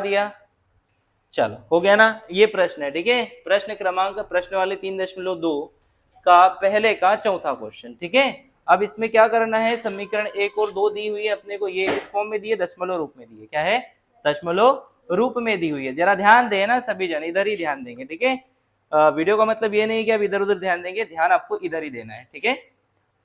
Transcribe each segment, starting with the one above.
दिया, चलो हो गया ना। ये प्रश्न है, ठीक है, प्रश्न क्रमांक प्रश्न वाले 3.2 का पहले का चौथा क्वेश्चन, ठीक है। अब इसमें क्या करना है, समीकरण 1 और 2 दी हुई है अपने को, ये इस फॉर्म में दी है, दशमलव रूप में दी है। क्या है, दशमलव रूप में दी हुई है। जरा ध्यान दें ना सभी जन, इधर ही ध्यान देंगे, ठीक है। वीडियो का मतलब ये नहीं कि आप इधर उधर ध्यान देंगे, ध्यान आपको इधर ही देना है, ठीक है।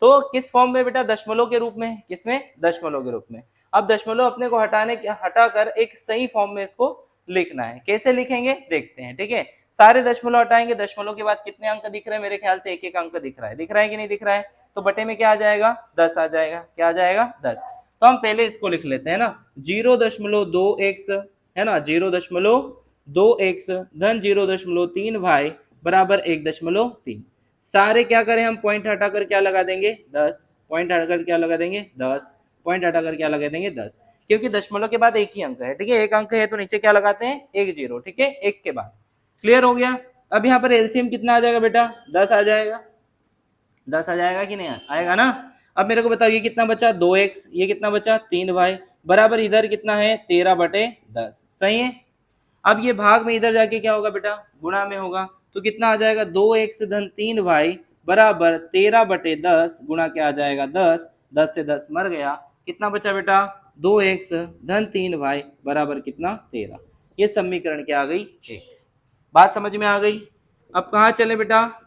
तो किस फॉर्म में बेटा, दशमलव के रूप में। किसमें, दशमलव के रूप में। अब दशमलव अपने को हटाकर एक सही फॉर्म में इसको लिखना है। कैसे लिखेंगे देखते हैं, ठीक है। सारे दशमलव हटाएंगे, दशमलव के बाद कितने अंक दिख रहे हैं, मेरे ख्याल से एक एक अंक दिख रहा है। दिख रहा है कि नहीं दिख रहा है, तो बटे में क्या आ जाएगा, 10 आ जाएगा। क्या आ जाएगा, 10। तो हम पहले इसको लिख लेते हैं ना, 0.2x है ना, 0.2x धन 0.3y बराबर 1.3। सारे क्या करें हम, पॉइंट हटाकर क्या लगा देंगे, 10। पॉइंट हटाकर क्या लगा देंगे, 10। पॉइंट हटाकर क्या लगा देंगे, 10, क्योंकि दशमलव के बाद एक ही अंक है, ठीक है। एक अंक है तो नीचे क्या लगाते हैं, एक जीरो, ठीक है, एक के बाद। क्लियर हो गया। अब यहाँ पर एलसीएम कितना आ जाएगा बेटा, 10 आ जाएगा। 10 आ जाएगा कि नहीं आएगा ना। अब मेरे को बताओ ये कितना बचा, 2x, ये कितना बचा, 3y बराबर इधर कितना है, 13/10। सही है। अब ये भाग में इधर जाके क्या होगा बेटा, गुणा में होगा, तो कितना आ जाएगा, 2x धन 3y बराबर 13/10 गुणा क्या आ जाएगा, 10। 10 से 10 मर गया, कितना बचा बेटा, 2x धन 3y बराबर कितना, 13। ये समीकरण क्या आ गई, एक। बात समझ में आ गई। अब कहाँ चले बेटा,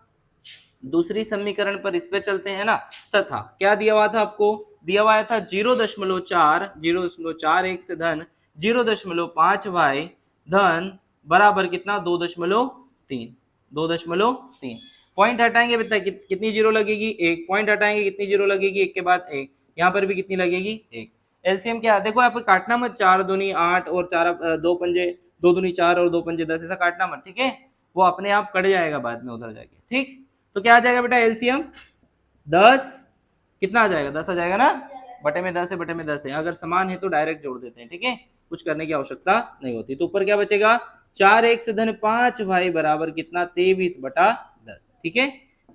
दूसरी समीकरण पर, इस पे चलते हैं ना। तथा क्या दिया हुआ था आपको, दिया हुआ था 0.4 धन 0.5y धन बराबर कितना, 2.3। 2.3 पॉइंट हटाएंगे बेटा कितनी जीरो लगेगी, एक। पॉइंट हटाएंगे कितनी जीरो लगेगी, एक के बाद एक। यहाँ पर भी कितनी लगेगी, एक। एलसीएम क्या देखो, यहाँ पे काटना मत, 4 दूनी 8 और 4 2 पंजे 2 दूनी 4 और 2 पंजे 10, ऐसा काटना मत, ठीक है। वो अपने आप कट जाएगा बाद में उधर जाके, ठीक। तो क्या आ जाएगा बेटा एलसीएम, 10 कितना आ जाएगा, 10 आ जाएगा ना। बटे में 10 है, बटे में 10 है, अगर समान है तो डायरेक्ट जोड़ देते हैं, ठीक है, कुछ करने की आवश्यकता नहीं होती। तो ऊपर क्या बचेगा, 4x धन 5y बराबर कितना, 23/10, ठीक है,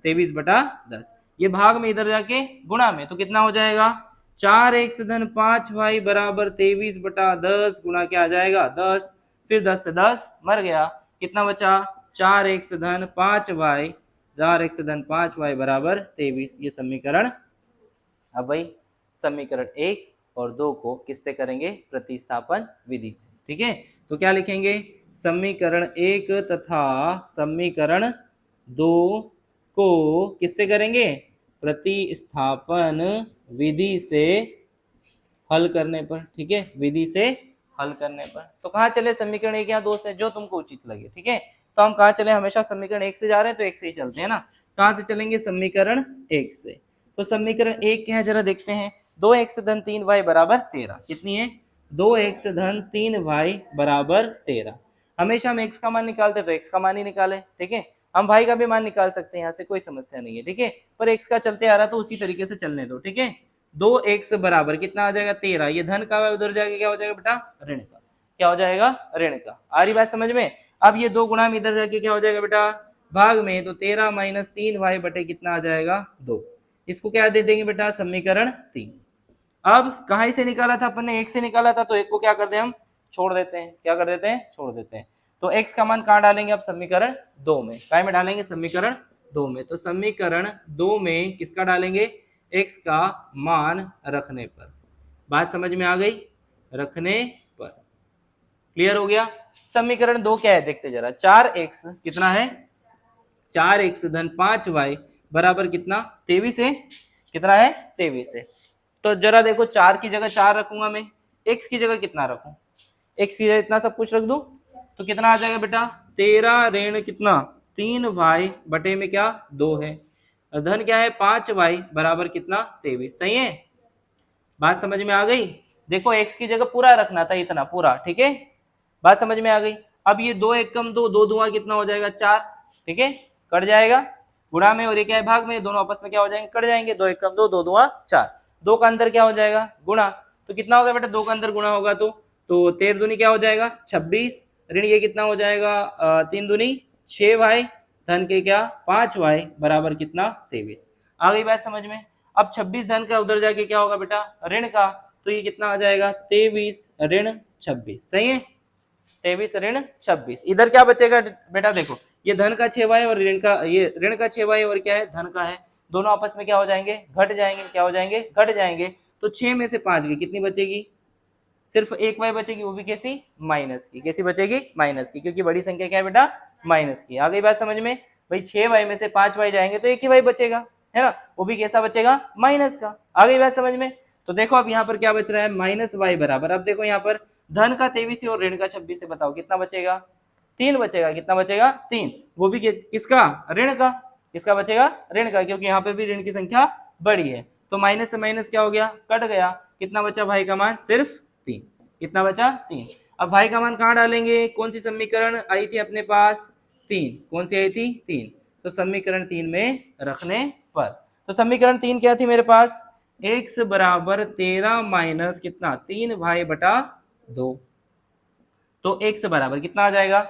23/10। ये भाग में इधर जाके गुणा में, तो कितना हो जाएगा, 4x धन 5y बराबर 23/10 गुणा क्या आ जाएगा, 10। फिर 10 से 10 मर गया, कितना बचा, 4x धन 5y 4x धन 5y बराबर 23। ये समीकरण। अब भाई समीकरण 1 और 2 को किससे करेंगे, प्रतिस्थापन विधि से, ठीक है। तो क्या लिखेंगे, समीकरण 1 तथा समीकरण 2 को किससे करेंगे, प्रतिस्थापन विधि से हल करने पर, ठीक है, विधि से हल करने पर। तो कहाँ चले, समीकरण 1 या 2 से, जो तुमको उचित लगे, ठीक है। तो हम कहाँ चले, हमेशा समीकरण 1 से जा रहे हैं तो 1 से ही चलते हैं ना। कहाँ से चलेंगे, समीकरण 1 से। तो समीकरण 1 क्या है जरा देखते हैं, 2x धन 3y बराबर 13। कितनी है, 2x धन 3y बराबर 13। हमेशा हम x का मान निकालते तो x का मान ही निकाले, ठीक है। हम y का भी मान निकाल सकते हैं, यहाँ से कोई समस्या नहीं है, ठीक है। पर x का चलते आ रहा तो उसी तरीके से चलने दो, ठीक है। 2x बराबर कितना आ जाएगा, 13। ये धन का उधर जाके क्या हो जाएगा बेटा, ऋण का। क्या हो जाएगा, ऋण का। आ रही बात समझ में। अब ये 2 गुणा में इधर जाके क्या हो जाएगा बेटा, भाग में, तो 13 माइनस 3y बटे कितना आ जाएगा, 2। इसको क्या दे देंगे बेटा, समीकरण 3। अब कहाँ से निकाला था अपन ने, 1 से निकाला था, तो 1 को क्या कर दे हम, छोड़ देते हैं। क्या कर देते हैं, छोड़ देते हैं। तो x का मान कहाँ डालेंगे, अब समीकरण 2 में। काय में डालेंगे, समीकरण 2 में। तो समीकरण 2 में किसका डालेंगे, x का मान रखने पर। बात समझ में आ गई, रखने पर। क्लियर हो गया। समीकरण 2 क्या है देखते जरा, 4x कितना है, 4x धन 5y बराबर कितना, 23 है। कितना है, 23 है। तो जरा देखो, 4 की जगह 4 रखूंगा मैं, x की जगह कितना रखूं, x की जगह इतना सब कुछ रख दूं, तो कितना आ जाएगा बेटा, 13 ऋण कितना, 3y बटे में क्या, 2 है। धन क्या है, 5y बराबर कितना, 23। सही है, बात समझ में आ गई। देखो x की जगह पूरा रखना था, इतना पूरा, ठीक है। बात समझ में आ गई। अब ये 2 एकम 2, 2 दुआ कितना हो जाएगा, 4, ठीक है, कट जाएगा गुणा में, और ये क्या है, भाग में, दोनों आपस में क्या हो जाएंगे, कट जाएंगे। 2 एकम 2, 2 दुआ 4, 2 का अंदर क्या हो जाएगा, गुणा। तो कितना होगा बेटा, 2 का अंदर गुणा होगा तो 13 दूनी क्या हो जाएगा, 26 ऋण ये कितना हो जाएगा, 3 दूनी 6y धन के क्या, 5y बराबर कितना, 23। आ गई बात समझ में। अब 26 धन का उधर जाके क्या होगा बेटा, ऋण का, तो ये कितना आ जाएगा, 23 ऋण 26। सही है, 23 ऋण 26। इधर क्या बचेगा बेटा, देखो ये धन का 6y और ऋण का 6y और क्या है, धन का है, दोनों आपस में क्या हो जाएंगे, घट जाएंगे। क्या हो जाएंगे, घट जाएंगे। तो 6 में से 5 गई, कितनी बचेगी, सिर्फ एक y बचेगी, वो भी कैसी, माइनस की। कैसी बचेगी, माइनस की, क्योंकि बड़ी संख्या क्या है बेटा, माइनस की। आ गई बात समझ में भाई, 6y में से 5y जाएंगे तो एक ही y बचेगा, है ना, वो भी कैसा बचेगा, माइनस का। आ गई बात समझ में। तो देखो अब यहाँ पर क्या बच रहा है, माइनस y बराबर, अब देखो यहाँ पर धन का 23 से और ऋण का 26 से बताओ कितना बचेगा, 3 बचेगा। कितना बचेगा, 3, वो भी किसका, ऋण का। किसका बचेगा, ऋण का, क्योंकि यहाँ पे भी ऋण की संख्या बड़ी है। तो माइनस से माइनस क्या हो गया, कट गया। कितना बचा भाई का मान, सिर्फ 3। कितना बचा, 3। अब भाई का मान कहाँ डालेंगे, कौन सी समीकरण आई थी अपने पास, 3। कौन सी आई थी, 3। तो समीकरण 3 में रखने पर, तो समीकरण 3 क्या थी मेरे पास, x बराबर 13 माइनस कितना, 3 भाई बटा 2। तो x बराबर कितना आ जाएगा,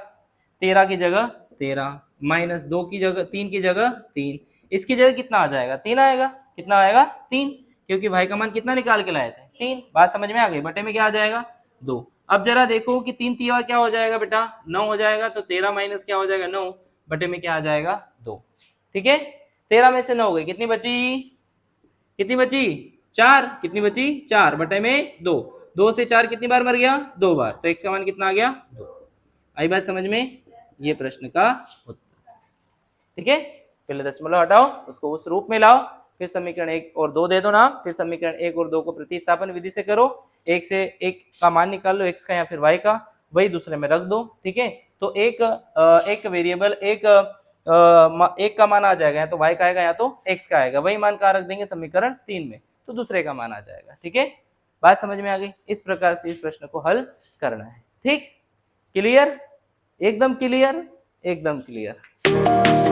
13 की जगह 13 माइनस 2 की जगह, 3 की जगह 3, इसकी जगह कितना आ जाएगा, 3 आएगा। कितना आएगा, 3, क्योंकि भाई का मान कितना निकाल के लाए थे, 3। बात समझ में आ गई। बटे में क्या आ जाएगा, 2। अब जरा देखो कि 3 तीवा क्या हो जाएगा बेटा, 9 हो जाएगा। तो 13 माइनस क्या हो जाएगा, 9, बटे में क्या आ जाएगा, 2। ठीक है, 13 में से 9 गई, कितनी बची, कितनी बची, 4। कितनी बची, 4, बटे में 2। 2 से 4 कितनी बार मर गया, 2 बार। तो x का मान कितना आ गया, 2। आई बात समझ में, ये प्रश्न का उत्तर। ठीक है, पहले दशमलव हटाओ, उसको उस रूप में लाओ, फिर समीकरण 1 और 2 दे दो नाम, फिर समीकरण 1 और 2 को प्रतिस्थापन विधि से करो। 1 से 1 का मान निकाल लो, x का या फिर y का, वही दूसरे में रख दो। ठीक है, तो एक वेरिएबल, एक का मान आ जाएगा, या तो y का आएगा या तो x का आएगा, वही मान कहाँ रख देंगे, समीकरण 3 में, तो दूसरे का मान आ जाएगा। ठीक है, बात समझ में आ गई। इस प्रकार से इस प्रश्न को हल करना है। ठीक, क्लियर, एकदम क्लियर, एकदम क्लियर।